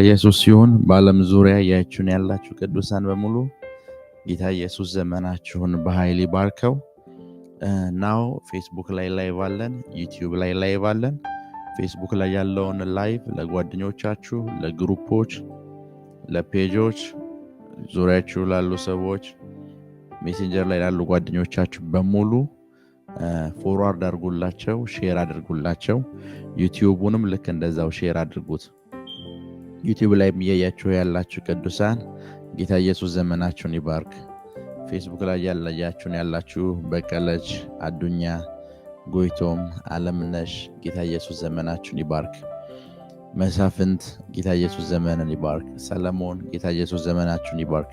ኢየሱስ ሲሆን በዓለም ዙሪያ ያያችሁን ያላችሁ ቅዱሳን በሙሉ ጌታ ኢየሱስ ዘመናችሁን በኃይል ይባርከው። ናው ፌስቡክ ላይ ላይቭ አለን፣ ዩቲዩብ ላይ ላይቭ አለን። ፌስቡክ ላይ ያለውን ላይቭ ለጓደኞቻችሁ፣ ለግሩፖች፣ ለፔጆች፣ ዙሪያችሁ ላሉ ሰዎች፣ ሜሴንጀር ላይ ላሉ ጓደኞቻችሁ በሙሉ ፎርዋርድ አድርጉላቸው፣ ሼር አድርጉላቸው። ዩቲዩቡንም ልክ እንደዛው ሼር አድርጉት። ዩቲዩብ ላይ የሚያያችሁ ያላችሁ ቅዱሳን ጌታ ኢየሱስ ዘመናችሁን ይባርክ። ፌስቡክ ላይ ያላያችሁን ያላችሁ በቀለች፣ አዱኛ፣ ጎይቶም፣ አለምነሽ ጌታ ኢየሱስ ዘመናችሁን ይባርክ። መሳፍንት ጌታ ኢየሱስ ዘመንን ይባርክ። ሰለሞን ጌታ ኢየሱስ ዘመናችሁን ይባርክ።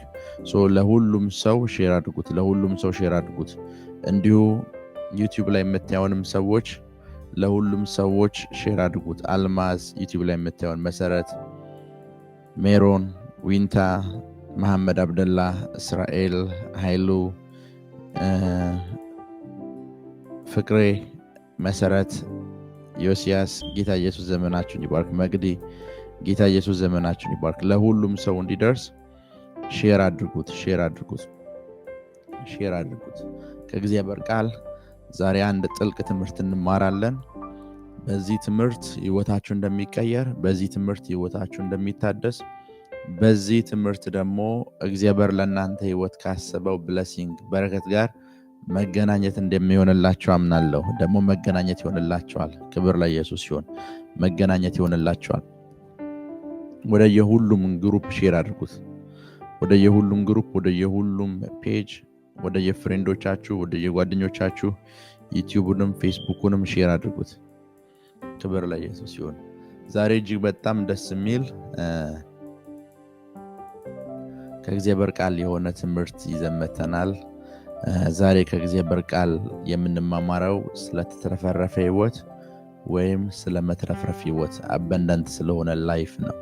ለሁሉም ሰው ሼር አድርጉት፣ ለሁሉም ሰው ሼር አድርጉት። እንዲሁ ዩቲዩብ ላይ የምታዩንም ሰዎች ለሁሉም ሰዎች ሼር አድርጉት። አልማዝ ዩቲዩብ ላይ የምታዩን፣ መሰረት፣ ሜሮን፣ ዊንታ፣ መሐመድ አብደላ፣ እስራኤል፣ ኃይሉ፣ ፍቅሬ፣ መሰረት፣ ዮሲያስ ጌታ ኢየሱስ ዘመናችሁን ይባርክ። መግዲ ጌታ ኢየሱስ ዘመናችሁን ይባርክ። ለሁሉም ሰው እንዲደርስ ሼር አድርጉት፣ ሼር አድርጉት፣ ሼር አድርጉት። ከእግዚአብሔር ቃል ዛሬ አንድ ጥልቅ ትምህርት እንማራለን። በዚህ ትምህርት ህይወታችሁ እንደሚቀየር፣ በዚህ ትምህርት ህይወታችሁ እንደሚታደስ፣ በዚህ ትምህርት ደግሞ እግዚአብሔር ለእናንተ ህይወት ካሰበው ብለሲንግ በረከት ጋር መገናኘት እንደሚሆንላችሁ አምናለሁ። ደግሞ መገናኘት ይሆንላችኋል። ክብር ለኢየሱስ ይሁን። መገናኘት ይሆንላችኋል። ወደ የሁሉም ግሩፕ ሼር አድርጉት። ወደ የሁሉም ግሩፕ፣ ወደ የሁሉም ፔጅ፣ ወደ የፍሬንዶቻችሁ፣ ወደ የጓደኞቻችሁ ዩቲዩብንም ፌስቡክንም ሼር አድርጉት። ክብር ለኢየሱስ ይሁን። ዛሬ እጅግ በጣም ደስ የሚል ከእግዚአብሔር ቃል የሆነ ትምህርት ይዘን መጥተናል። ዛሬ ከእግዚአብሔር ቃል የምንማማረው ስለተትረፈረፈ ህይወት ወይም ስለመትረፍረፍ ህይወት፣ አበንዳንት ስለሆነ ላይፍ ነው።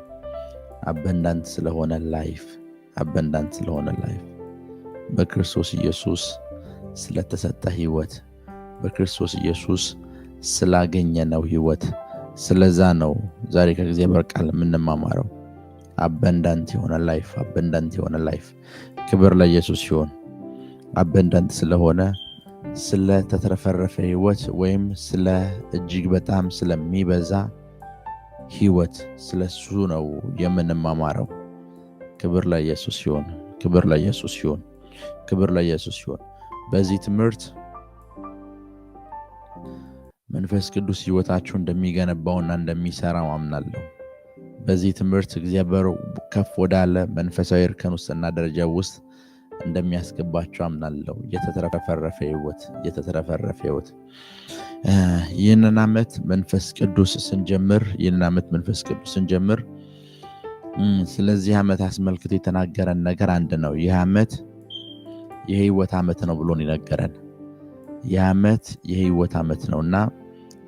አበንዳንት ስለሆነ ላይፍ፣ አበንዳንት ስለሆነ ላይፍ፣ በክርስቶስ ኢየሱስ ስለተሰጠ ህይወት፣ በክርስቶስ ኢየሱስ ስላገኘነው ህይወት፣ ስለዛ ነው ዛሬ ከእግዚአብሔር ቃል የምንማማረው። አበንዳንት የሆነ ላይፍ፣ አበንዳንት የሆነ ላይፍ። ክብር ለኢየሱስ ይሁን። አበንዳንት ስለሆነ ስለተትረፈረፈ ህይወት ወይም ስለ እጅግ በጣም ስለሚበዛ ህይወት፣ ስለሱ ነው የምንማማረው። ክብር ለኢየሱስ ይሁን። ክብር ለኢየሱስ ይሁን። ክብር ለኢየሱስ ይሁን። በዚህ ትምህርት መንፈስ ቅዱስ ህይወታችሁ እንደሚገነባውና እንደሚሰራው አምናለሁ። በዚህ ትምህርት እግዚአብሔር ከፍ ወዳለ መንፈሳዊ እርከን ውስጥና ደረጃ ውስጥ እንደሚያስገባችሁ አምናለሁ። የተትረፈረፈ ህይወት፣ የተትረፈረፈ ህይወት። ይህንን ዓመት መንፈስ ቅዱስ ስንጀምር ስለዚህ ዓመት አስመልክቶ የተናገረን ነገር አንድ ነው። ይህ ዓመት የህይወት ዓመት ነው ብሎን ይነገረን። ይህ ዓመት የህይወት ዓመት ነውና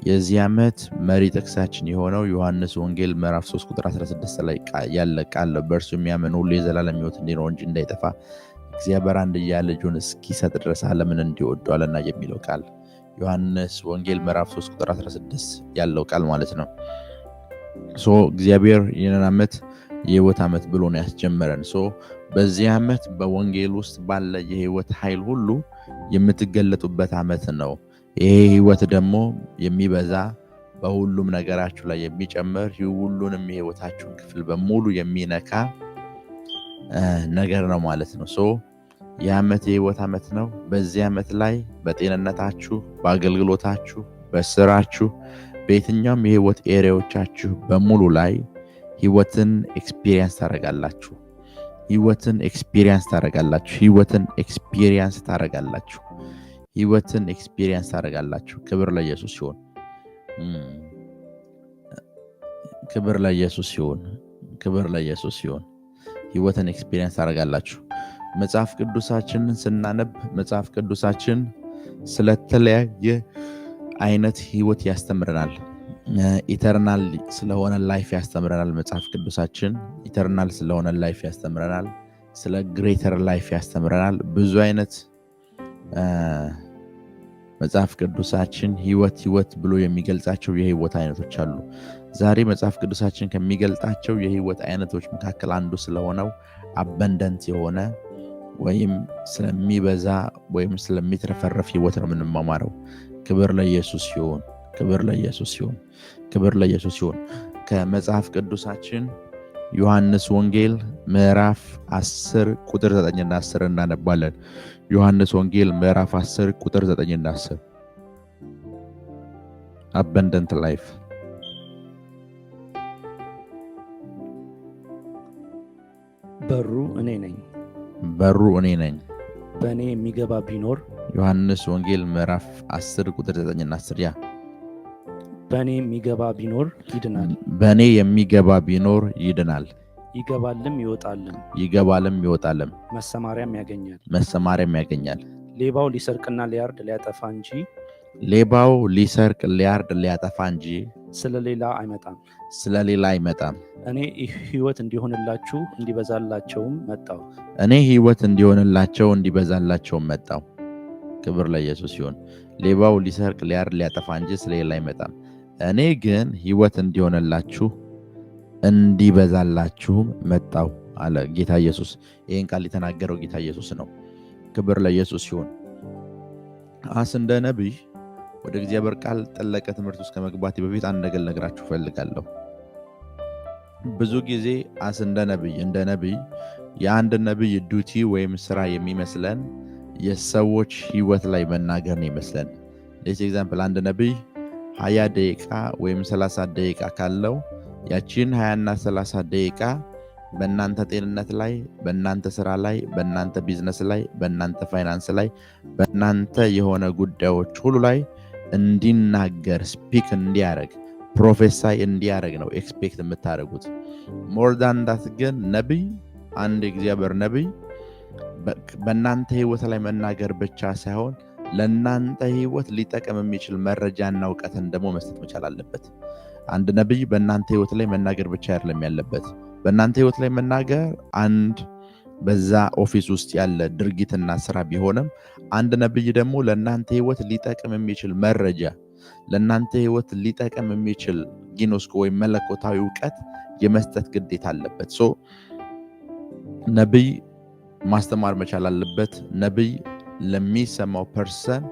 የዚህ ዓመት መሪ ጥቅሳችን የሆነው ዮሐንስ ወንጌል ምዕራፍ 3 ቁጥር 16 ላይ ያለ ቃል ነው። በእርሱ የሚያምን ሁሉ የዘላለም ህይወት እንዲኖር እንጂ እንዳይጠፋ እግዚአብሔር አንድያ ልጁን እስኪሰጥ ድረስ ዓለምን እንዲወዷልና የሚለው ቃል ዮሐንስ ወንጌል ምዕራፍ 3 ቁጥር 16 ያለው ቃል ማለት ነው። እግዚአብሔር ይህንን ዓመት የህይወት ዓመት ብሎ ነው ያስጀመረን። በዚህ ዓመት በወንጌል ውስጥ ባለ የህይወት ኃይል ሁሉ የምትገለጡበት ዓመት ነው። ይሄ ህይወት ደግሞ የሚበዛ በሁሉም ነገራችሁ ላይ የሚጨምር ሁሉንም የህይወታችሁን ክፍል በሙሉ የሚነካ ነገር ነው ማለት ነው። ይህ ዓመት የህይወት ዓመት ነው። በዚህ ዓመት ላይ በጤንነታችሁ፣ በአገልግሎታችሁ፣ በስራችሁ፣ በየትኛውም የህይወት ኤሪያዎቻችሁ በሙሉ ላይ ህይወትን ኤክስፒሪየንስ ታደርጋላችሁ። ህይወትን ኤክስፒሪየንስ ታደርጋላችሁ። ህይወትን ኤክስፒሪየንስ ታደርጋላችሁ። ህይወትን ኤክስፒሪየንስ ታደርጋላችሁ። ክብር ለኢየሱስ ይሁን። ክብር ለኢየሱስ ይሁን። ክብር ለኢየሱስ ይሁን። ህይወትን ኤክስፒሪየንስ ታደርጋላችሁ። መጽሐፍ ቅዱሳችንን ስናነብ መጽሐፍ ቅዱሳችን ስለተለያየ አይነት ህይወት ያስተምረናል። ኢተርናል ስለሆነ ላይፍ ያስተምረናል። መጽሐፍ ቅዱሳችን ኢተርናል ስለሆነ ላይፍ ያስተምረናል። ስለ ግሬተር ላይፍ ያስተምረናል። ብዙ አይነት መጽሐፍ ቅዱሳችን ህይወት ብሎ የሚገልጻቸው የህይወት አይነቶች አሉ። ዛሬ መጽሐፍ ቅዱሳችን ከሚገልጣቸው የህይወት አይነቶች መካከል አንዱ ስለሆነው አበንደንት የሆነ ወይም ስለሚበዛ ወይም ስለሚትረፈረፍ ህይወት ነው የምንማማረው። ክብር ለኢየሱስ ይሁን። ክብር ለኢየሱስ ይሁን። ክብር ለኢየሱስ ይሁን። ከመጽሐፍ ቅዱሳችን ዮሐንስ ወንጌል ምዕራፍ 10 ቁጥር 9 እና 10 እናነባለን። ዮሐንስ ወንጌል ምዕራፍ 10 ቁጥር 9 እና 10 አበንደንት ላይፍ። በሩ እኔ ነኝ። በሩ እኔ ነኝ። በእኔ የሚገባ ቢኖር ዮሐንስ ወንጌል ምዕራፍ 10 ቁጥር 9 እና 10 ያ በእኔ የሚገባ ቢኖር ይድናል። በእኔ የሚገባ ቢኖር ይድናል። ይገባልም ይወጣልም። ይገባልም ይወጣልም። መሰማሪያም ያገኛል። መሰማሪያም ያገኛል። ሌባው ሊሰርቅና ሊያርድ ሊያጠፋ እንጂ ሌባው ሊሰርቅ ሊያርድ ሊያጠፋ እንጂ ስለሌላ አይመጣም። ስለሌላ አይመጣም። እኔ ሕይወት እንዲሆንላችሁ እንዲበዛላቸውም መጣሁ። እኔ ሕይወት እንዲሆንላቸው እንዲበዛላቸውም መጣሁ። ክብር ለኢየሱስ ይሁን። ሌባው ሊሰርቅ ሊያርድ ሊያጠፋ እንጂ ስለሌላ አይመጣም። እኔ ግን ሕይወት እንዲሆንላችሁ እንዲበዛላችሁም መጣሁ አለ ጌታ ኢየሱስ። ይህን ቃል የተናገረው ጌታ ኢየሱስ ነው። ክብር ለኢየሱስ ይሁን። እንደ ነቢይ ወደ እግዚአብሔር ቃል ጠለቀ ትምህርት ውስጥ ከመግባቴ በፊት አንድ ነገር ልነግራችሁ ፈልጋለሁ። ብዙ ጊዜ እንደ ነቢይ የአንድ ነቢይ ዱቲ ወይም ስራ የሚመስለን የሰዎች ህይወት ላይ መናገር ነው ይመስለን። ለዚህ ኤግዛምፕል አንድ ነቢይ 20 ደቂቃ ወይም 30 ደቂቃ ካለው ያቺን 20 እና 30 ደቂቃ በእናንተ ጤንነት ላይ፣ በእናንተ ስራ ላይ፣ በእናንተ ቢዝነስ ላይ፣ በእናንተ ፋይናንስ ላይ፣ በእናንተ የሆነ ጉዳዮች ሁሉ ላይ እንዲናገር ስፒክ እንዲያደርግ ፕሮፌሳይ እንዲያደርግ ነው ኤክስፔክት የምታደርጉት። ሞር ዳን ዳት ግን ነቢይ አንድ እግዚአብሔር ነቢይ በእናንተ ህይወት ላይ መናገር ብቻ ሳይሆን ለእናንተ ህይወት ሊጠቅም የሚችል መረጃና እውቀትን ደግሞ መስጠት መቻል አለበት። አንድ ነቢይ በእናንተ ህይወት ላይ መናገር ብቻ አይደለም ያለበት። በእናንተ ህይወት ላይ መናገር አንድ በዛ ኦፊስ ውስጥ ያለ ድርጊትና ስራ ቢሆንም አንድ ነቢይ ደግሞ ለእናንተ ህይወት ሊጠቅም የሚችል መረጃ፣ ለእናንተ ህይወት ሊጠቅም የሚችል ጊኖስኮ ወይም መለኮታዊ እውቀት የመስጠት ግዴታ አለበት። ነቢይ ማስተማር መቻል አለበት። ነቢይ ለሚሰማው ፐርሰን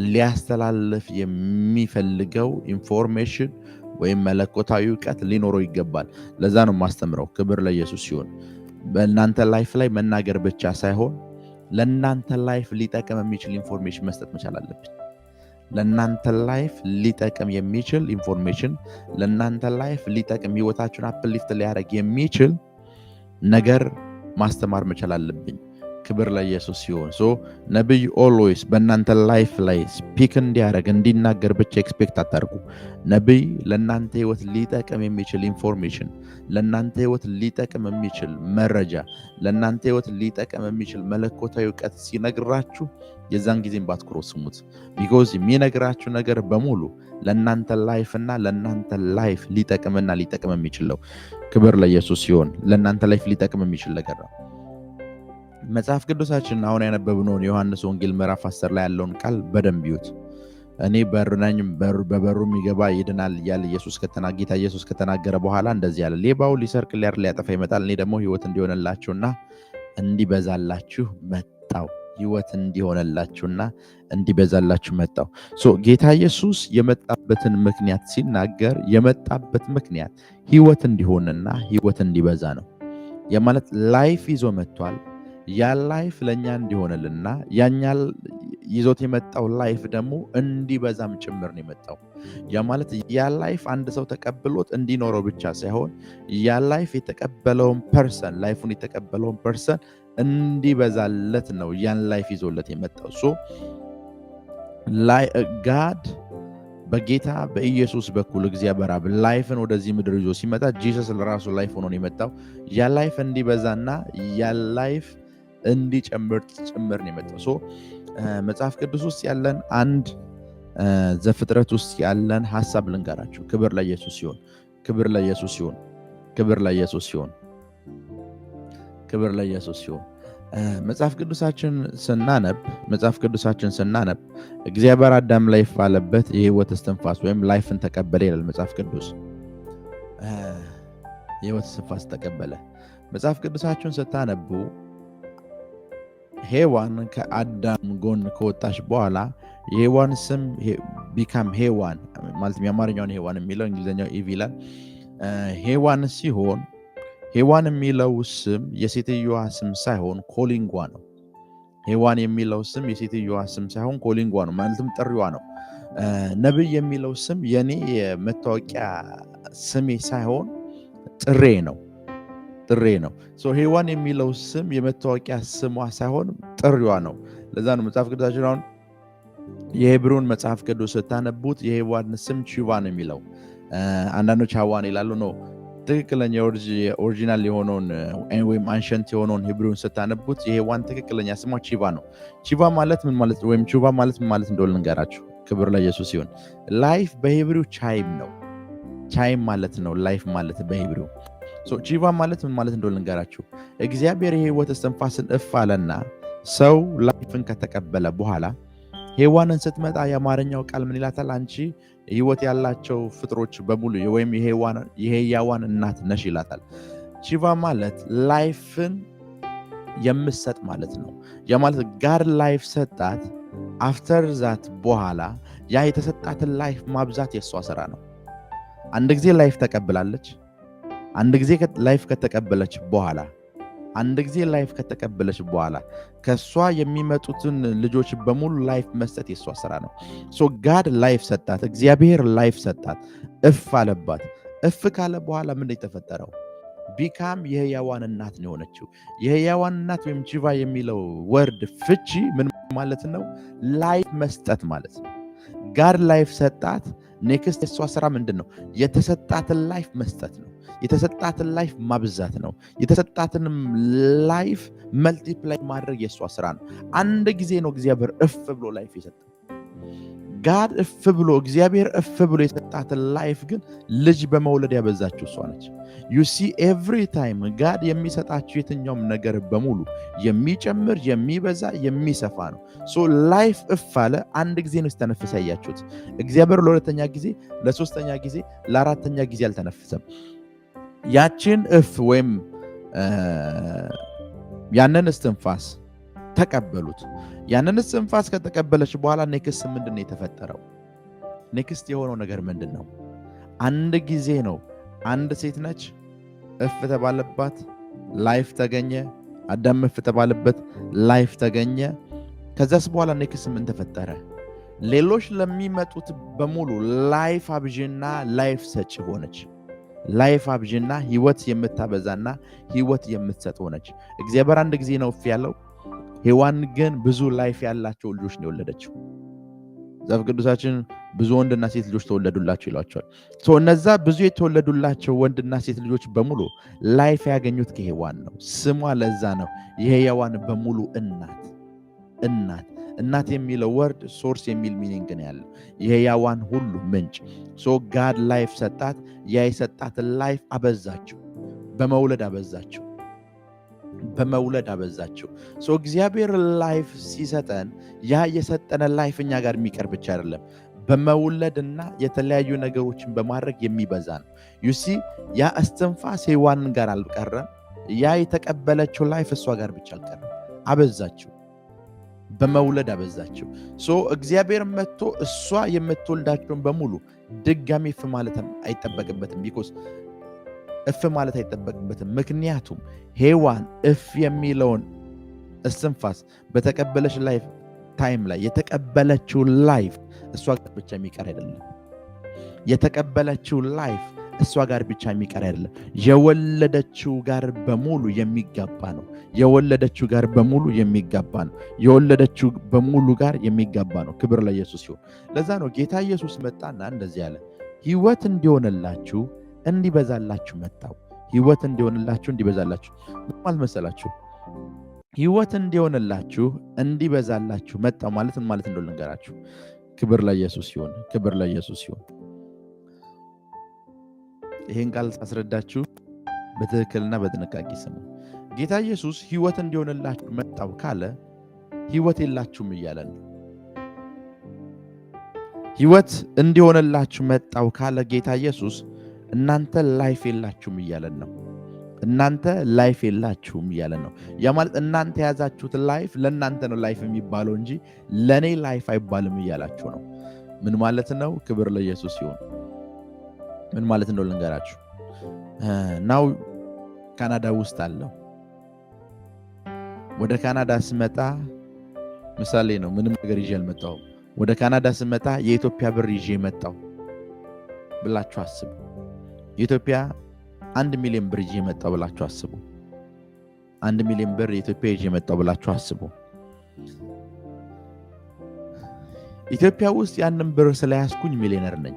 ሊያስተላልፍ የሚፈልገው ኢንፎርሜሽን ወይም መለኮታዊ እውቀት ሊኖረው ይገባል። ለዛ ነው ማስተምረው። ክብር ለኢየሱስ ሲሆን በእናንተ ላይፍ ላይ መናገር ብቻ ሳይሆን ለእናንተ ላይፍ ሊጠቅም የሚችል ኢንፎርሜሽን መስጠት መቻል አለብን። ለእናንተ ላይፍ ሊጠቅም የሚችል ኢንፎርሜሽን፣ ለእናንተ ላይፍ ሊጠቅም ህይወታችሁን አፕሊፍት ሊያደርግ የሚችል ነገር ማስተማር መቻል አለብኝ። ክብር ለኢየሱስ ሲሆን ነቢይ ኦልዌይስ በእናንተ ላይፍ ላይ ስፒክ እንዲያደርግ እንዲናገር ብቻ ኤክስፔክት አታርጉ። ነቢይ ለእናንተ ህይወት ሊጠቅም የሚችል ኢንፎርሜሽን፣ ለእናንተ ህይወት ሊጠቅም የሚችል መረጃ፣ ለእናንተ ህይወት ሊጠቅም የሚችል መለኮታዊ እውቀት ሲነግራችሁ የዛን ጊዜም ባትኩሮ ስሙት። ቢኮዝ የሚነግራችሁ ነገር በሙሉ ለእናንተ ላይፍ እና ለእናንተ ላይፍ ሊጠቅምና ሊጠቅም የሚችል ነው። ክብር ለኢየሱስ ሲሆን ለእናንተ ላይፍ ሊጠቅም የሚችል ነገር ነው። መጽሐፍ ቅዱሳችን አሁን ያነበብነውን ዮሐንስ ወንጌል ምዕራፍ 10 ላይ ያለውን ቃል በደንብ ይዩት። እኔ በር ነኝ፣ በበሩ የሚገባ ይድናል እያለ ጌታ ኢየሱስ ከተናገረ በኋላ እንደዚህ ያለ፣ ሌባው ሊሰርቅ ሊያርድ ሊያጠፋ ይመጣል፣ እኔ ደግሞ ህይወት እንዲሆንላችሁና እንዲበዛላችሁ መጣሁ። ህይወት እንዲሆንላችሁና እንዲበዛላችሁ መጣሁ። ጌታ ኢየሱስ የመጣበትን ምክንያት ሲናገር የመጣበት ምክንያት ህይወት እንዲሆንና ህይወት እንዲበዛ ነው። የማለት ላይፍ ይዞ መጥቷል። ያ ላይፍ ለእኛ እንዲሆንልና ያኛ ይዞት የመጣው ላይፍ ደግሞ እንዲበዛም ጭምር ነው የመጣው። ያ ማለት ያ ላይፍ አንድ ሰው ተቀብሎት እንዲኖረው ብቻ ሳይሆን ያ ላይፍ የተቀበለውን ፐርሰን ላይፉን የተቀበለውን ፐርሰን እንዲበዛለት ነው ያን ላይፍ ይዞለት የመጣው። ጋድ በጌታ በኢየሱስ በኩል እግዚአብሔር አብ ላይፍን ወደዚህ ምድር ይዞ ሲመጣ ጂሰስ ለራሱ ላይፍ ሆኖ ነው የመጣው። ያ ላይፍ እንዲበዛና ያ ላይፍ እንዲጨምር ጭምር ነው የመጣው። መጽሐፍ ቅዱስ ውስጥ ያለን አንድ ዘፍጥረት ውስጥ ያለን ሐሳብ ልንገራችሁ። ክብር ለኢየሱስ ሲሆን ክብር ለኢየሱስ ሲሆን ክብር ለኢየሱስ ሲሆን ክብር ለኢየሱስ ሲሆን መጽሐፍ ቅዱሳችን ስናነብ እግዚአብሔር አዳም ላይፍ ባለበት የህይወት እስትንፋስ ወይም ላይፍን ተቀበለ ይላል መጽሐፍ ቅዱስ። የህይወት እስትንፋስ ተቀበለ። መጽሐፍ ቅዱሳችሁን ስታነቡ ሔዋን ከአዳም ጎን ከወጣች በኋላ የሔዋን ስም ቢካም ሔዋን ማለት የአማርኛውን ሔዋን የሚለው እንግሊዝኛው ኢቭ ይላል። ሔዋን ሲሆን ሔዋን የሚለው ስም የሴትዮዋ ስም ሳይሆን ኮሊንጓ ነው። ሔዋን የሚለው ስም የሴትዮዋ ስም ሳይሆን ኮሊንጓ ነው፣ ማለትም ጥሪዋ ነው። ነብይ የሚለው ስም የኔ የመታወቂያ ስሜ ሳይሆን ጥሬ ነው። ሔዋን የሚለው ስም የመታወቂያ ስሟ ሳይሆን ጥሪዋ ነው። ለዛ ነው መጽሐፍ ቅዱሳችን አሁን የሄብሩን መጽሐፍ ቅዱስ ስታነቡት የሔዋን ስም ቺቫ ነው የሚለው። አንዳንዶች ሐዋን ይላሉ ነው። ትክክለኛ ኦሪጂናል የሆነውን ወይም አንሸንት የሆነውን ሄብሩን ስታነቡት የሔዋን ትክክለኛ ስሟ ቺቫ ነው። ቺቫ ማለት ምን ማለት ወይም ቺቫ ማለት ምን ማለት እንደሆነ ልንገራችሁ። ክብር ለኢየሱስ ይሁን። ላይፍ በሄብሪው ቻይም ነው። ቻይም ማለት ነው ላይፍ ማለት በሄብሪው። ቺቫ ማለት ምን ማለት እንደሆነ ልንገራችሁ። እግዚአብሔር የህይወት እስትንፋስን እፍ አለና ሰው ላይፍን ከተቀበለ በኋላ ሔዋንን ስትመጣ የአማርኛው ቃል ምን ይላታል? አንቺ ህይወት ያላቸው ፍጥሮች በሙሉ ወይም የሕያዋን እናት ነሽ ይላታል። ቺቫ ማለት ላይፍን የምትሰጥ ማለት ነው። ያ ማለት ጋር ላይፍ ሰጣት። አፍተር ዛት በኋላ ያ የተሰጣትን ላይፍ ማብዛት የሷ ስራ ነው። አንድ ጊዜ ላይፍ ተቀብላለች። አንድ ጊዜ ላይፍ ከተቀበለች በኋላ ከሷ የሚመጡትን ልጆች በሙሉ ላይፍ መስጠት የሷ ስራ ነው። ጋድ ላይፍ ሰጣት። እግዚአብሔር ላይፍ ሰጣት፣ እፍ አለባት። እፍ ካለ በኋላ ምን የተፈጠረው? ቢካም የሕያዋን እናት ነው የሆነችው። የሕያዋን እናት ወይም ቺቫ የሚለው ወርድ ፍቺ ምን ማለት ነው? ላይፍ መስጠት ማለት ነው። ጋድ ላይፍ ሰጣት። ኔክስት የሷ ስራ ምንድን ነው? የተሰጣትን ላይፍ መስጠት ነው። የተሰጣትን ላይፍ ማብዛት ነው። የተሰጣትንም ላይፍ መልቲፕላይ ማድረግ የሷ ስራ ነው። አንድ ጊዜ ነው እግዚአብሔር እፍ ብሎ ላይፍ የሰጠው። ጋድ እግዚአብሔር እፍ ብሎ የሰጣትን ላይፍ ግን ልጅ በመውለድ ያበዛችው እሷ ነች። ዩ ሲ ኤቭሪ ታይም ጋድ የሚሰጣችሁ የትኛውም ነገር በሙሉ የሚጨምር የሚበዛ የሚሰፋ ነው። ላይፍ እፍ አለ። አንድ ጊዜ ነው ስተነፍስ ያያችሁት። እግዚአብሔር ለሁለተኛ ጊዜ፣ ለሶስተኛ ጊዜ፣ ለአራተኛ ጊዜ አልተነፍሰም። ያችን እፍ ወይም ያንን እስትንፋስ ተቀበሉት። ያንን እስትንፋስ ከተቀበለች በኋላ ኔክስት ምንድን ነው የተፈጠረው? ኔክስት የሆነው ነገር ምንድን ነው? አንድ ጊዜ ነው። አንድ ሴት ነች፣ እፍ ተባለባት፣ ላይፍ ተገኘ። አዳም እፍ ተባለበት፣ ላይፍ ተገኘ። ከዛስ በኋላ ኔክስት ምን ተፈጠረ? ሌሎች ለሚመጡት በሙሉ ላይፍ አብዥና ላይፍ ሰጪ ሆነች። ላይፍ አብዥና ህይወት የምታበዛና ህይወት የምትሰጥ ሆነች። እግዚአብሔር አንድ ጊዜ ነው እፍ ያለው። ሔዋን ግን ብዙ ላይፍ ያላቸው ልጆች ነው የወለደችው። መጽሐፍ ቅዱሳችን ብዙ ወንድና ሴት ልጆች ተወለዱላቸው ይሏቸዋል። እነዛ ብዙ የተወለዱላቸው ወንድና ሴት ልጆች በሙሉ ላይፍ ያገኙት ከሔዋን ነው። ስሟ ለዛ ነው የሕያዋን በሙሉ እናት የሚለው ወርድ ሶርስ የሚል ሚኒንግ ነው ያለው። የሕያዋን ሁሉ ምንጭ። ጋድ ላይፍ ሰጣት። ያ የሰጣትን ላይፍ አበዛችው፣ በመውለድ አበዛችው። እግዚአብሔር ላይፍ ሲሰጠን ያ የሰጠነ ላይፍ እኛ ጋር የሚቀር ብቻ አይደለም፣ በመውለድና የተለያዩ ነገሮችን በማድረግ የሚበዛ ነው። ዩሲ ያ እስትንፋስ ሔዋንን ጋር አልቀረም። ያ የተቀበለችው ላይፍ እሷ ጋር ብቻ አልቀረም፣ አበዛችው፣ በመውለድ አበዛችው። እግዚአብሔር መጥቶ እሷ የምትወልዳቸውን በሙሉ ድጋሚ እፍ ማለት አይጠበቅበትም። ቢኮዝ እፍ ማለት አይጠበቅበትም። ምክንያቱም ሔዋን እፍ የሚለውን እስትንፋስ በተቀበለች ላይፍ ታይም ላይ የተቀበለችው ላይፍ እሷ ጋር ብቻ የሚቀር አይደለም። የተቀበለችው ላይፍ እሷ ጋር ብቻ የሚቀር አይደለም። የወለደችው ጋር በሙሉ የሚጋባ ነው። የወለደችው ጋር በሙሉ ጋር የሚጋባ ነው። ክብር ለኢየሱስ ይሁን። ለዛ ነው ጌታ ኢየሱስ መጣና እንደዚህ ያለ ሕይወት እንዲሆንላችሁ እንዲበዛላችሁ መጣው። ሕይወት እንዲሆንላችሁ እንዲበዛላችሁ ማለት መሰላችሁ? ሕይወት እንዲሆንላችሁ እንዲበዛላችሁ መጣው ማለት ምን ማለት እንደሆነ ልንገራችሁ። ክብር ለኢየሱስ ይሁን። ይሄን ቃል አስረዳችሁ በትክክልና በጥንቃቄ ስሙ። ጌታ ኢየሱስ ሕይወት እንዲሆንላችሁ መጣው ካለ ሕይወት የላችሁም እያለ ነው። ሕይወት እንዲሆንላችሁ መጣው ካለ ጌታ ኢየሱስ እናንተ ላይፍ የላችሁም እያለን ነው። እናንተ ላይፍ የላችሁም እያለን ነው። ያ ማለት እናንተ የያዛችሁት ላይፍ ለእናንተ ነው ላይፍ የሚባለው እንጂ ለእኔ ላይፍ አይባልም እያላችሁ ነው። ምን ማለት ነው? ክብር ለኢየሱስ ሲሆን ምን ማለት እንደው ልንገራችሁ። ናው ካናዳ ውስጥ አለው። ወደ ካናዳ ስመጣ ምሳሌ ነው፣ ምንም ነገር ይዤ አልመጣሁም። ወደ ካናዳ ስመጣ የኢትዮጵያ ብር ይዤ መጣሁ ብላችሁ አስቡ። የኢትዮጵያ 1 ሚሊዮን ብር ይዤ መጣሁ ብላችሁ አስቡ። 1 ሚሊዮን ብር የኢትዮጵያ ይዤ መጣሁ ብላችሁ አስቡ። ኢትዮጵያ ውስጥ ያንን ብር ስለያዝኩኝ ሚሊዮነር ነኝ።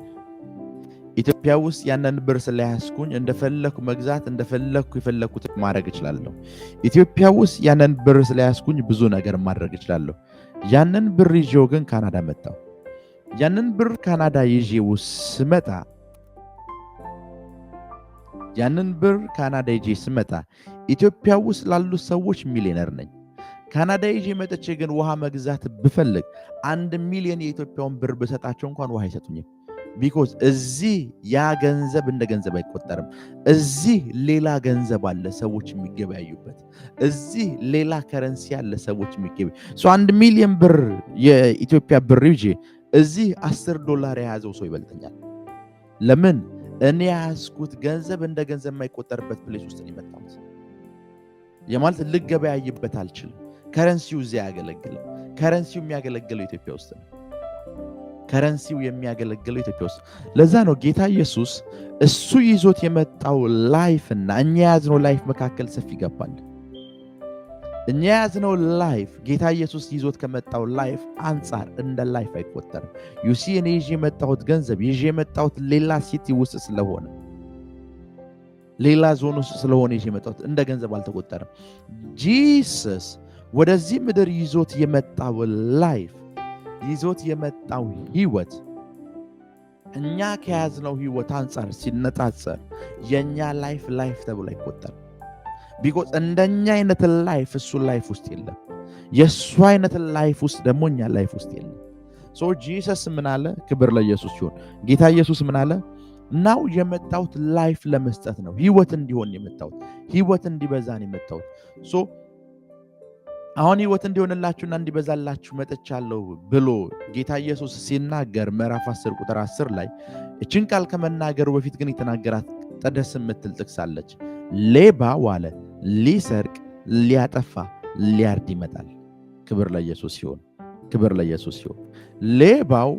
ኢትዮጵያ ውስጥ ያንን ብር ስለያዝኩኝ እንደፈለኩ መግዛት እንደፈለኩ የፈለኩት ማድረግ እችላለሁ። ኢትዮጵያ ውስጥ ያንን ብር ስለያዝኩኝ ብዙ ነገር ማድረግ እችላለሁ። ያንን ብር ይዤው ግን ካናዳ መጣሁ። ያንን ብር ካናዳ ይዤው ስመጣ ኢትዮጵያ ውስጥ ላሉ ሰዎች ሚሊዮነር ነኝ። ካናዳ ይዤ መጥቼ ግን ውሃ መግዛት ብፈልግ 1 ሚሊዮን የኢትዮጵያውን ብር ብሰጣቸው እንኳን ውሃ አይሰጡኝም። ቢኮዝ እዚህ ያ ገንዘብ እንደ ገንዘብ አይቆጠርም። እዚህ ሌላ ገንዘብ አለ ሰዎች የሚገበያዩበት። እዚህ ሌላ ከረንሲ አለ ሰዎች የሚገበያዩ። 1 ሚሊዮን ብር የኢትዮጵያ ብር ይዤ እዚህ $10 የያዘው ሰው ይበልጠኛል። ለምን? እኔ ያዝኩት ገንዘብ እንደ ገንዘብ የማይቆጠርበት ፕሌስ ውስጥ ነው የመጣሁት። የማለት ልገበያይበት አልችልም። ከረንሲው እዚያ አያገለግልም። ከረንሲው የሚያገለግለው ኢትዮጵያ ውስጥ ነው። ከረንሲው የሚያገለግለው ኢትዮጵያ ውስጥ። ለዛ ነው ጌታ ኢየሱስ እሱ ይዞት የመጣው ላይፍ እና እኛ የያዝነው ላይፍ መካከል ሰፊ ገባል። እኛ የያዝነው ላይፍ ጌታ ኢየሱስ ይዞት ከመጣው ላይፍ አንጻር እንደ ላይፍ አይቆጠርም። ዩሲ እኔ ይዤ የመጣሁት ገንዘብ ይዤ የመጣሁት ሌላ ሲቲ ውስጥ ስለሆነ ሌላ ዞን ውስጥ ስለሆነ ይዤ የመጣሁት እንደ ገንዘብ አልተቆጠረም። ጂሰስ ወደዚህ ምድር ይዞት የመጣው ላይፍ ይዞት የመጣው ህይወት እኛ ከያዝነው ህይወት አንጻር ሲነጻጸር የኛ ላይፍ ተብሎ አይቆጠርም። ቢኮዝ እንደኛ አይነት ላይፍ እሱ ላይፍ ውስጥ የለም። የእሱ አይነት ላይፍ ውስጥ ደግሞ እኛ ላይፍ ውስጥ የለም። ሶ ጂሰስ ምን አለ? ክብር ለኢየሱስ ሲሆን ጌታ ኢየሱስ ምን አለ? ናው የመጣሁት ላይፍ ለመስጠት ነው። ህይወት እንዲሆን የመጣሁት፣ ህይወት እንዲበዛን የመጣሁት። ሶ አሁን ህይወት እንዲሆንላችሁና እንዲበዛላችሁ መጥቻለሁ ብሎ ጌታ ኢየሱስ ሲናገር ምዕራፍ 10 ቁጥር 10 ላይ እችን ቃል ከመናገሩ በፊት ግን የተናገራት ጠደስ የምትል ጥቅስ አለች። ሌባው አለ ሊሰርቅ፣ ሊያጠፋ፣ ሊያርድ ይመጣል። ክብር ለኢየሱስ ሲሆን ክብር ለኢየሱስ ሲሆን ሌባው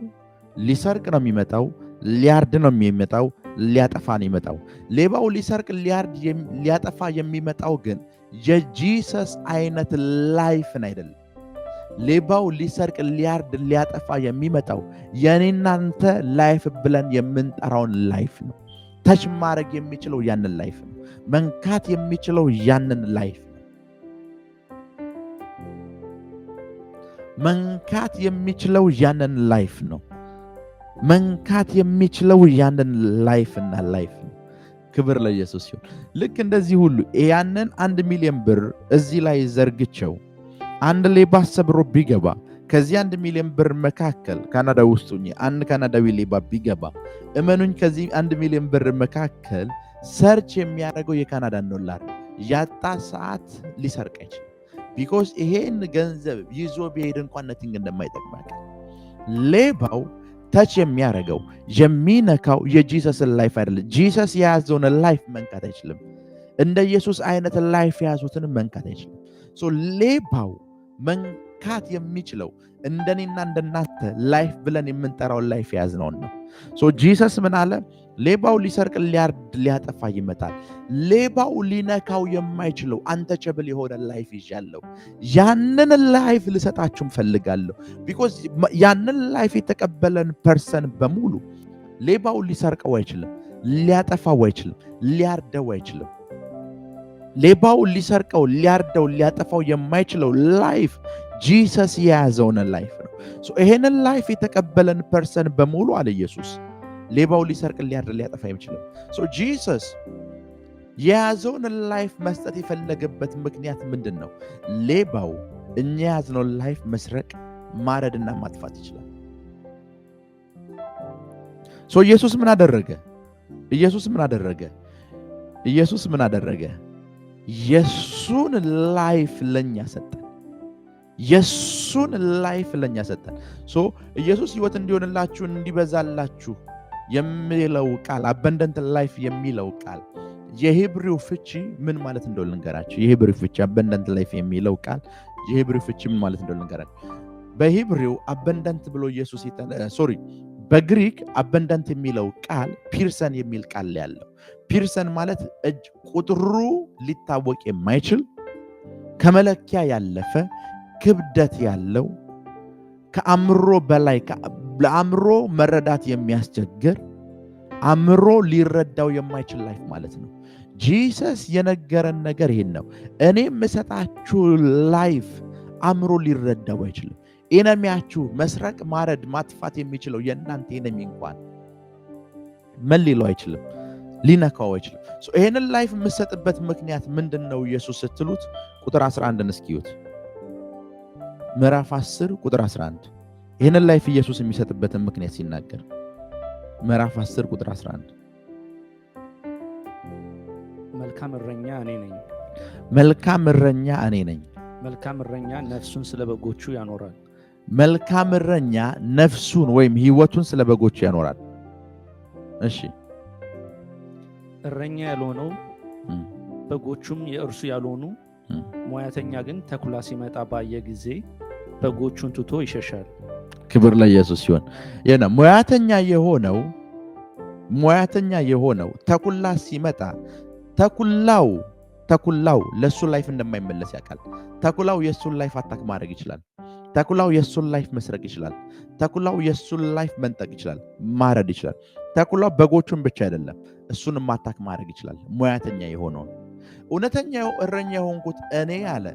ሊሰርቅ ነው የሚመጣው፣ ሊያርድ ነው የሚመጣው፣ ሊያጠፋ ነው የሚመጣው። ሌባው ሊሰርቅ፣ ሊያርድ፣ ሊያጠፋ የሚመጣው ግን የጂሰስ አይነት ላይፍን አይደለም። ሌባው ሊሰርቅ፣ ሊያርድ፣ ሊያጠፋ የሚመጣው የኔናንተ ላይፍ ብለን የምንጠራውን ላይፍ ነው። ተች ማድረግ የሚችለው ያንን ላይፍ ነው። መንካት የሚችለው ያንን ላይፍ ነው። መንካት የሚችለው ያንን ላይፍ ነው። መንካት የሚችለው ያንን ላይፍና ላይፍ ነው። ክብር ለኢየሱስ ይሁን። ልክ እንደዚህ ሁሉ ያንን 1 ሚሊዮን ብር እዚህ ላይ ዘርግቸው አንድ ሌባ ሰብሮ ቢገባ ከዚህ 1 ሚሊዮን ብር መካከል ካናዳ ውስጥ አንድ ካናዳዊ ሌባ ቢገባ እመኑኝ ከዚህ 1 ሚሊዮን ብር መካከል ሰርች የሚያደርገው የካናዳን ዶላር ያጣ ሰዓት ሊሰርቅ አይችልም። ቢኮዝ ይሄን ገንዘብ ይዞ ቢሄድ እንኳን ነቲንግ እንደማይጠቅማል። ሌባው ተች የሚያደርገው የሚነካው የጂሰስን ላይፍ አይደለም። ጂሰስ የያዘውን ላይፍ መንካት አይችልም። እንደ ኢየሱስ አይነት ላይፍ የያዙትን መንካት አይችልም። ሶ ሌባው መንካት የሚችለው እንደኔና እንደናንተ ላይፍ ብለን የምንጠራው ላይፍ የያዝነውን ነው። ሶ ጂሰስ ምን አለ? ሌባው ሊሰርቅ፣ ሊያርድ፣ ሊያጠፋ ይመጣል። ሌባው ሊነካው የማይችለው አንተቸብል የሆነ ላይፍ ይዣለሁ። ያንን ላይፍ ልሰጣችሁም ፈልጋለሁ። ቢኮዝ ያንን ላይፍ የተቀበለን ፐርሰን በሙሉ ሌባው ሊሰርቀው አይችልም፣ ሊያጠፋው አይችልም፣ ሊያርደው አይችልም። ሌባው ሊሰርቀው፣ ሊያርደው፣ ሊያጠፋው የማይችለው ላይፍ ጂሰስ የያዘውን ላይፍ ነው። ይሄንን ላይፍ የተቀበለን ፐርሰን በሙሉ አለ ኢየሱስ ሌባው ሊሰርቅ፣ ሊያርድ፣ ሊያጠፋ አይችልም። ጂሰስ የያዘውን ላይፍ መስጠት የፈለገበት ምክንያት ምንድን ነው? ሌባው እኛ የያዝነውን ላይፍ መስረቅ፣ ማረድና ማጥፋት ይችላል። ኢየሱስ ምን አደረገ? ኢየሱስ ምን አደረገ? ኢየሱስ ምን አደረገ? የሱን ላይፍ ለኛ ሰጠን። የሱን ላይፍ ለኛ ሰጠን። ኢየሱስ ህይወት እንዲሆንላችሁ እንዲበዛላችሁ የሚለው ቃል አበንደንት ላይፍ የሚለው ቃል የሂብሪው ፍቺ ምን ማለት እንደሆነ ልንገራችሁ። የሂብሪው ፍቺ አበንደንት ላይፍ የሚለው ቃል የሂብሪው ፍቺ ምን ማለት እንደሆነ ልንገራችሁ። በሂብሪው አበንደንት ብሎ ኢየሱስ በግሪክ አበንደንት የሚለው ቃል ፒርሰን የሚል ቃል ያለው። ፒርሰን ማለት ቁጥሩ ሊታወቅ የማይችል ከመለኪያ ያለፈ ክብደት ያለው ከአእምሮ በላይ ለአእምሮ መረዳት የሚያስቸግር አእምሮ ሊረዳው የማይችል ላይፍ ማለት ነው። ጂሰስ የነገረን ነገር ይሄን ነው። እኔ የምሰጣችሁ ላይፍ አእምሮ ሊረዳው አይችልም። ኤነሚያችሁ መስረቅ፣ ማረድ፣ ማጥፋት የሚችለው የእናንተ ኤነሚ እንኳን ምን ሊለው አይችልም፣ ሊነካው አይችልም። ይሄንን ላይፍ የምሰጥበት ምክንያት ምንድን ነው ኢየሱስ ስትሉት ቁጥር 11 እስኪዩት። ምዕራፍ 10 ቁጥር 11 ይሄንን ላይፍ ኢየሱስ የሚሰጥበትን ምክንያት ሲናገር ምዕራፍ 10 ቁጥር 11 መልካም እረኛ እኔ ነኝ። መልካም እረኛ እኔ ነኝ። መልካም እረኛ ነፍሱን ስለ በጎቹ ያኖራል። መልካም እረኛ ነፍሱን ወይም ህይወቱን ስለ በጎቹ ያኖራል። እሺ፣ እረኛ ያልሆነው በጎቹም የእርሱ ያልሆኑ ሙያተኛ ግን ተኩላ ሲመጣ ባየ ጊዜ በጎቹን ትቶ ይሸሻል። ክብር ለኢየሱስ ይሁን። ሙያተኛ የሆነው ተኩላ ሲመጣ ተኩላው ለሱ ላይፍ እንደማይመለስ ያውቃል። ተኩላው የሱን ላይፍ አታክ ማድረግ ይችላል። ተኩላው የሱን ላይፍ መስረቅ ይችላል። ተኩላው የሱን ላይፍ መንጠቅ ይችላል፣ ማረድ ይችላል። ተኩላው በጎቹን ብቻ አይደለም እሱንም አታክ ማድረግ ይችላል። ሙያተኛ የሆነው እውነተኛው እረኛ የሆንኩት እኔ አለ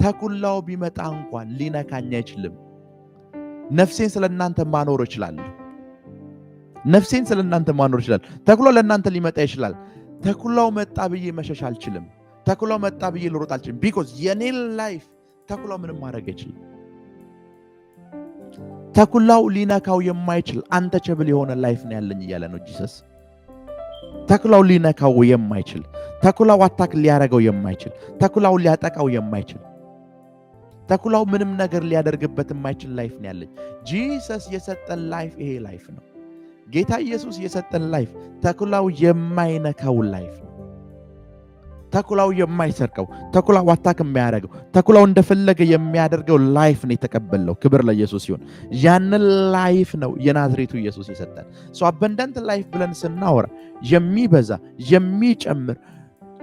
ተኩላው ቢመጣ እንኳን ሊነካኝ አይችልም። ነፍሴን ስለናንተ ማኖር እችላለሁ። ነፍሴን ስለናንተ ማኖር እችላለሁ። ተኩላው ለናንተ ሊመጣ ይችላል። ተኩላው መጣ ብዬ መሸሽ አልችልም። ተኩላው መጣ ብዬ ልሮጥ አልችልም። ቢኮዝ የኔ ላይፍ ተኩላው ምንም ማድረግ አይችልም። ተኩላው ሊነካው የማይችል አንተቸብል የሆነ ላይፍ ነው ያለኝ እያለ ነው ጂሰስ። ተኩላው ሊነካው የማይችል፣ ተኩላው አታክ ሊያረገው የማይችል፣ ተኩላው ሊያጠቃው የማይችል፣ ተኩላው ምንም ነገር ሊያደርግበት የማይችል ላይፍ ነው ያለኝ። ጂሰስ የሰጠን ላይፍ ይሄ ላይፍ ነው። ጌታ ኢየሱስ የሰጠን ላይፍ ተኩላው የማይነካው ላይፍ ነው። ተኩላው የማይሰርቀው፣ ተኩላው አታክ የሚያደርገው፣ ተኩላው እንደፈለገ የሚያደርገው ላይፍ ነው የተቀበልነው። ክብር ለኢየሱስ ይሁን። ያንን ላይፍ ነው የናዝሬቱ ኢየሱስ የሰጠን። አበንደንት ላይፍ ብለን ስናወራ የሚበዛ የሚጨምር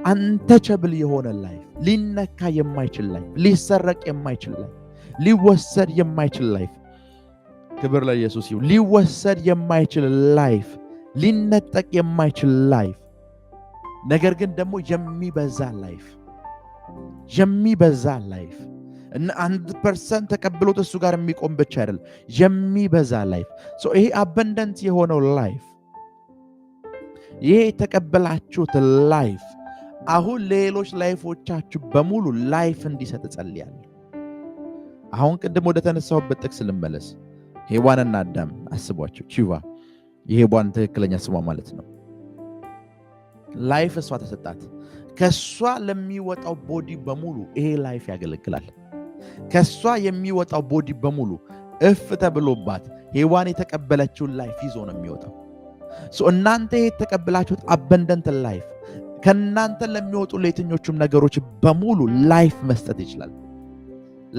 አንተቸብል የሆነ ላይፍ፣ ሊነካ የማይችል ላይፍ፣ ሊሰረቅ የማይችል ላይፍ፣ ሊወሰድ የማይችል ላይፍ። ክብር ለኢየሱስ ይሁን። ሊወሰድ የማይችል ላይፍ፣ ሊነጠቅ የማይችል ላይፍ፣ ነገር ግን ደግሞ የሚበዛ ላይፍ፣ የሚበዛ ላይፍ እና 1% ተቀብሎት እሱ ጋር የሚቆም ብቻ አይደለም፣ የሚበዛ ላይፍ። ይሄ አበንደንት የሆነው ላይፍ፣ ይሄ የተቀበላችሁት ላይፍ አሁን ሌሎች ላይፎቻችሁ በሙሉ ላይፍ እንዲሰጥ ጸልያለሁ። አሁን ቅድም ወደ ተነሳሁበት ጥቅስ ልመለስ። ሔዋንና አዳም አስቧቸው። ቺቫ የሔዋን ትክክለኛ ስሟ ማለት ነው። ላይፍ እሷ ተሰጣት። ከሷ ለሚወጣው ቦዲ በሙሉ ይሄ ላይፍ ያገለግላል። ከሷ የሚወጣው ቦዲ በሙሉ እፍ ተብሎባት ሔዋን የተቀበለችውን ላይፍ ይዞ ነው የሚወጣው። እናንተ የተቀበላችሁት አበንደንት ላይፍ ከእናንተ ለሚወጡ ለየትኞቹም ነገሮች በሙሉ ላይፍ መስጠት ይችላል።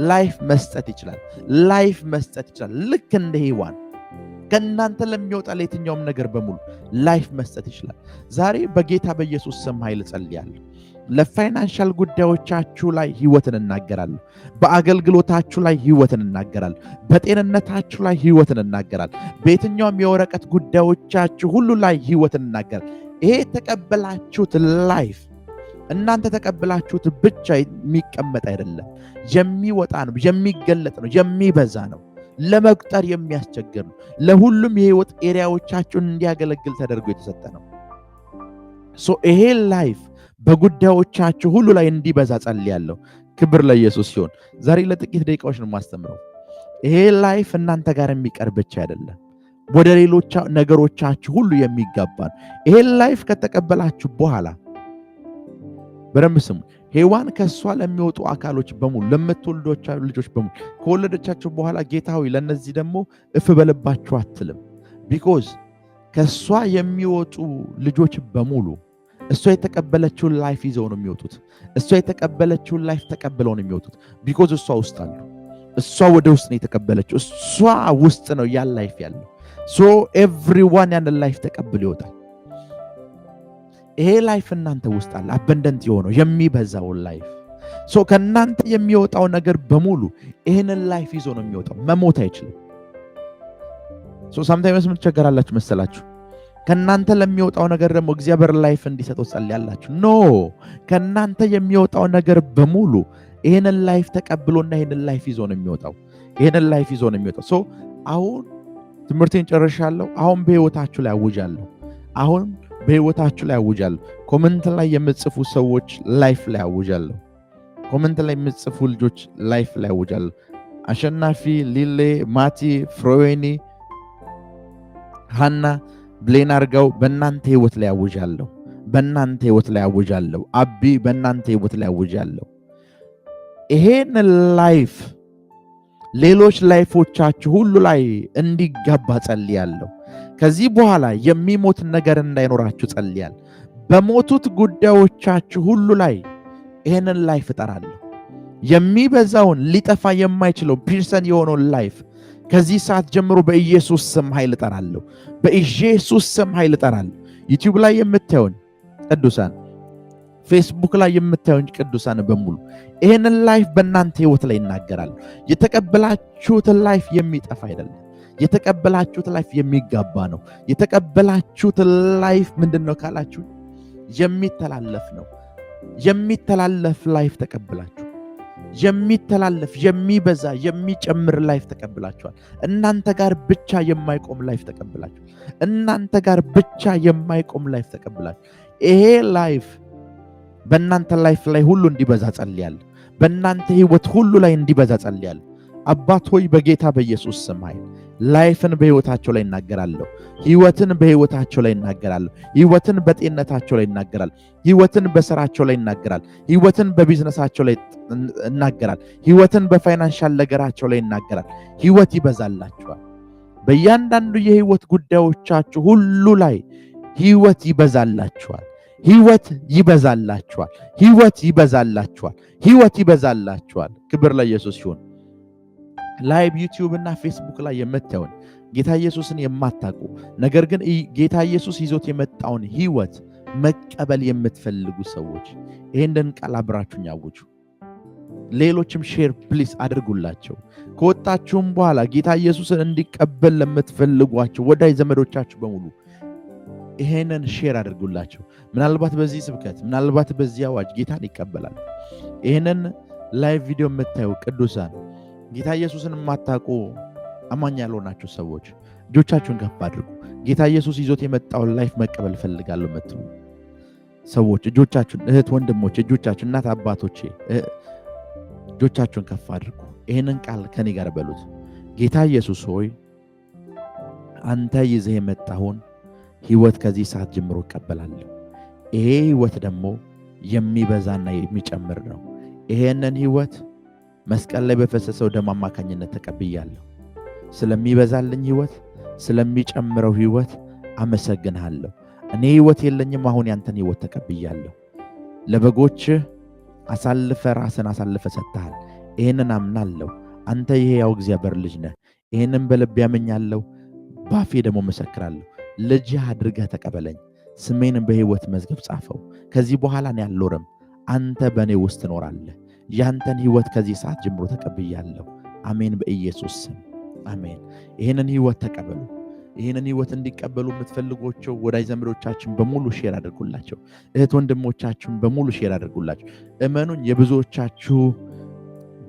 ላይፍ መስጠት ይችላል። ላይፍ መስጠት ይችላል። ልክ እንደ ሔዋን ከእናንተ ለሚወጣ ለየትኛውም ነገር በሙሉ ላይፍ መስጠት ይችላል። ዛሬ በጌታ በኢየሱስ ስም ኃይል ጸልያለሁ። ለፋይናንሻል ጉዳዮቻችሁ ላይ ህይወትን እናገራለሁ። በአገልግሎታችሁ ላይ ህይወትን እናገራለሁ። በጤንነታችሁ ላይ ህይወትን እናገራለሁ። በየትኛውም የወረቀት ጉዳዮቻችሁ ሁሉ ላይ ህይወትን እናገራለሁ። ይሄ የተቀበላችሁት ላይፍ እናንተ ተቀበላችሁት ብቻ የሚቀመጥ አይደለም፣ የሚወጣ ነው፣ የሚገለጥ ነው፣ የሚበዛ ነው፣ ለመቁጠር የሚያስቸግር ነው። ለሁሉም የህይወት ኤሪያዎቻችሁን እንዲያገለግል ተደርጎ የተሰጠ ነው። ይሄ ላይፍ በጉዳዮቻችሁ ሁሉ ላይ እንዲበዛ ጸልያለሁ። ክብር ለኢየሱስ ሲሆን ዛሬ ለጥቂት ደቂቃዎች ነው የማስተምረው። ይሄ ላይፍ እናንተ ጋር የሚቀር ብቻ አይደለም፣ ወደ ሌሎች ነገሮቻችሁ ሁሉ የሚገባ ነው። ይሄን ላይፍ ከተቀበላችሁ በኋላ በደንብ ስሙ። ሔዋን ከሷ ለሚወጡ አካሎች በሙሉ ለምትወልዷቸው ልጆች በሙሉ ከወለደቻቸው በኋላ ጌታ ሆይ ለነዚህ ደግሞ እፍ በልባችሁ አትልም። ቢኮዝ ከሷ የሚወጡ ልጆች በሙሉ እሷ የተቀበለችውን ላይፍ ይዘው ነው የሚወጡት። እሷ የተቀበለችውን ላይፍ ተቀብለው ነው የሚወጡት። ቢኮዝ እሷ ውስጥ አሉ። እሷ ወደ ውስጥ ነው የተቀበለችው። እሷ ውስጥ ነው ያ ላይፍ ያለው። ሶ ኤቭሪዋን ያን ላይፍ ተቀብሎ ይወጣል። ይሄ ላይፍ እናንተ ውስጥ አለ። አበንደንት የሆነው የሚበዛውን ላይፍ። ሶ ከእናንተ የሚወጣው ነገር በሙሉ ይሄንን ላይፍ ይዞ ነው የሚወጣው። መሞት አይችልም። ሶ ሳምታይምስ ምን ትቸገራላችሁ መሰላችሁ? ከእናንተ ለሚወጣው ነገር ደግሞ እግዚአብሔር ላይፍ እንዲሰጠው ጸልያላችሁ። ኖ ከእናንተ የሚወጣው ነገር በሙሉ ይሄንን ላይፍ ተቀብሎና ይሄንን ላይፍ ይዞ ነው የሚወጣው። ይሄንን ላይፍ ይዞ ነው የሚወጣው። ሶ አሁን ትምህርቴን ጨርሻለሁ። አሁን በህይወታችሁ ላይ አውጃለሁ። አሁን በህይወታችሁ ላይ አውጃለሁ። ኮሜንት ላይ የምትጽፉ ሰዎች ላይፍ ላይ አውጃለሁ። ኮሜንት ላይ የምትጽፉ ልጆች ላይፍ ላይ አውጃለሁ። አሸናፊ፣ ሊሌ፣ ማቲ፣ ፍሮዌኒ፣ ሃና፣ ብሌን አርጋው በእናንተ ህይወት ላይ አውጃለሁ። በእናንተ ህይወት ላይ አውጃለሁ። አቢ በእናንተ ህይወት ላይ አውጃለሁ። ይሄን ላይፍ ሌሎች ላይፎቻችሁ ሁሉ ላይ እንዲገባ ጸልያለሁ። ከዚህ በኋላ የሚሞት ነገር እንዳይኖራችሁ ጸልያለሁ። በሞቱት ጉዳዮቻችሁ ሁሉ ላይ ይሄንን ላይፍ እጠራለሁ። የሚበዛውን ሊጠፋ የማይችለው ፒርሰን የሆነውን ላይፍ ከዚህ ሰዓት ጀምሮ በኢየሱስ ስም ኃይል እጠራለሁ። በኢየሱስ ስም ኃይል እጠራለሁ። ዩቲዩብ ላይ የምታዩን ቅዱሳን፣ ፌስቡክ ላይ የምታዩን ቅዱሳን በሙሉ ይሄንን ላይፍ በእናንተ ህይወት ላይ ይናገራሉ። የተቀበላችሁት ላይፍ የሚጠፋ አይደለም። የተቀበላችሁት ላይፍ የሚጋባ ነው። የተቀበላችሁት ላይፍ ምንድነው ካላችሁ የሚተላለፍ ነው። የሚተላለፍ ላይፍ ተቀብላችሁ የሚተላለፍ የሚበዛ የሚጨምር ላይፍ ተቀብላችኋል። እናንተ ጋር ብቻ የማይቆም ላይፍ ተቀብላችሁ እናንተ ጋር ብቻ የማይቆም ላይፍ ተቀብላችሁ ይሄ ላይፍ በእናንተ ላይፍ ላይ ሁሉ እንዲበዛ ጸልያለሁ። በእናንተ ህይወት ሁሉ ላይ እንዲበዛ ጸልያለሁ። አባት ሆይ በጌታ በኢየሱስ ስም ኃይል ላይፍን በህይወታቸው ላይ እናገራለሁ። ህይወትን በህይወታቸው ላይ እናገራለሁ። ህይወትን በጤንነታቸው ላይ እናገራለሁ። ህይወትን በስራቸው ላይ እናገራለሁ። ህይወትን በቢዝነሳቸው ላይ እናገራለሁ። ህይወትን በፋይናንሻል ነገራቸው ላይ እናገራለሁ። ህይወት ይበዛላችኋል። በእያንዳንዱ የህይወት ጉዳዮቻችሁ ሁሉ ላይ ህይወት ይበዛላችኋል። ህይወት ይበዛላችኋል። ህይወት ይበዛላችኋል። ህይወት ይበዛላችኋል። ክብር ለኢየሱስ ይሁን። ላይቭ ዩቲዩብ እና ፌስቡክ ላይ የምታዩን ጌታ ኢየሱስን የማታውቁ ነገር ግን ጌታ ኢየሱስ ይዞት የመጣውን ህይወት መቀበል የምትፈልጉ ሰዎች ይሄንን ቃል አብራችሁኝ አውጁ። ሌሎችም ሼር ፕሊስ አድርጉላቸው። ከወጣችሁም በኋላ ጌታ ኢየሱስን እንዲቀበል ለምትፈልጓቸው ወዳጅ ዘመዶቻችሁ በሙሉ ይሄንን ሼር አድርጉላቸው። ምናልባት በዚህ ስብከት ምናልባት በዚህ አዋጅ ጌታን ይቀበላል። ይሄንን ላይቭ ቪዲዮ የምታዩ ቅዱሳን ጌታ ኢየሱስን የማታውቁ አማኝ ያልሆናችሁ ሰዎች እጆቻችሁን ከፍ አድርጉ። ጌታ ኢየሱስ ይዞት የመጣውን ላይፍ መቀበል ፈልጋለሁ የምትሉ ሰዎች እጆቻችሁን፣ እህት ወንድሞች እጆቻችሁን፣ እናት አባቶቼ እጆቻችሁን ከፍ አድርጉ። ይሄንን ቃል ከኔ ጋር በሉት። ጌታ ኢየሱስ ሆይ አንተ ይዘህ የመጣውን ህይወት ከዚህ ሰዓት ጀምሮ እቀበላለሁ። ይሄ ህይወት ደግሞ የሚበዛና የሚጨምር ነው። ይሄንን ህይወት መስቀል ላይ በፈሰሰው ደም አማካኝነት ተቀብያለሁ። ስለሚበዛልኝ ህይወት፣ ስለሚጨምረው ህይወት አመሰግንሃለሁ። እኔ ህይወት የለኝም፣ አሁን ያንተን ህይወት ተቀብያለሁ። ለበጎች አሳልፈ ራስን አሳልፈ ሰጥተሃል። ይሄንን አምናለሁ። አንተ የሕያው እግዚአብሔር ልጅ ነህ። ይሄንን በልቤ ያመኛለሁ፣ ባፌ ደግሞ መሰክራለሁ። ልጅህ አድርገህ ተቀበለኝ። ስሜን በህይወት መዝገብ ጻፈው። ከዚህ በኋላ እኔ አልኖርም፣ አንተ በእኔ ውስጥ ትኖራለህ። ያንተን ህይወት ከዚህ ሰዓት ጀምሮ ተቀብያለሁ። አሜን፣ በኢየሱስ ስም አሜን። ይሄንን ህይወት ተቀበሉ። ይሄንን ህይወት እንዲቀበሉ የምትፈልጓቸው ወዳጅ ዘመዶቻችን በሙሉ ሼር አድርጉላቸው። እህት ወንድሞቻችን በሙሉ ሼር አድርጉላቸው። እመኑኝ የብዙዎቻችሁ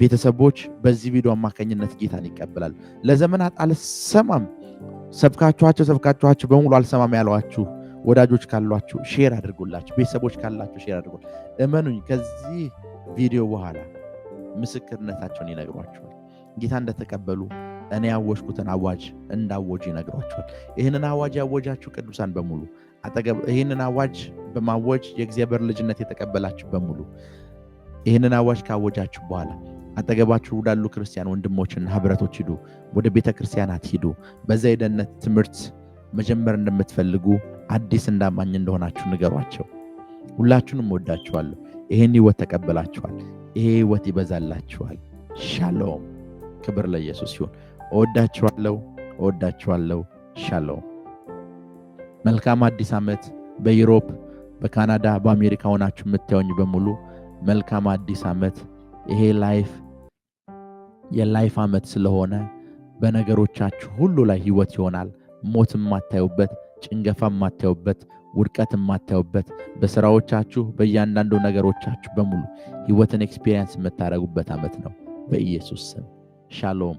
ቤተሰቦች በዚህ ቪዲዮ አማካኝነት ጌታን ይቀበላሉ። ለዘመናት አልሰማም ሰብካችኋቸው በሙሉ አልሰማም ያሏችሁ ወዳጆች ካሏችሁ ሼር አድርጉላችሁ። ቤተሰቦች ካላችሁ ሼር አድርጉ። እመኑኝ ከዚህ ቪዲዮ በኋላ ምስክርነታቸውን ይነግሯቸዋል። ጌታ እንደተቀበሉ እኔ ያወጅኩትን አዋጅ እንዳወጁ ይነግሯቸዋል። ይህንን አዋጅ ያወጃችሁ ቅዱሳን በሙሉ ይህንን አዋጅ በማወጅ የእግዚአብሔር ልጅነት የተቀበላችሁ በሙሉ ይህንን አዋጅ ካወጃችሁ በኋላ አጠገባችሁ ወዳሉ ክርስቲያን ወንድሞችና ህብረቶች ሂዱ፣ ወደ ቤተ ክርስቲያናት ሂዱ። በዛ የደህንነት ትምህርት መጀመር እንደምትፈልጉ አዲስ እንዳማኝ እንደሆናችሁ ንገሯቸው። ሁላችሁንም ወዳችኋለሁ። ይሄን ህይወት ተቀበላችኋል። ይሄ ህይወት ይበዛላችኋል። ሻሎም። ክብር ለኢየሱስ ይሁን። እወዳችኋለሁ። ሻሎም። መልካም አዲስ ዓመት። በዩሮፕ፣ በካናዳ፣ በአሜሪካ ሆናችሁ የምታዩኝ በሙሉ መልካም አዲስ ዓመት። ይሄ የላይፍ ዓመት ስለሆነ በነገሮቻችሁ ሁሉ ላይ ህይወት ይሆናል። ሞት የማታዩበት፣ ጭንገፋ የማታዩበት፣ ውድቀት የማታዩበት፣ በስራዎቻችሁ በእያንዳንዱ ነገሮቻችሁ በሙሉ ህይወትን ኤክስፒሪየንስ የምታደርጉበት ዓመት ነው። በኢየሱስ ስም ሻሎም።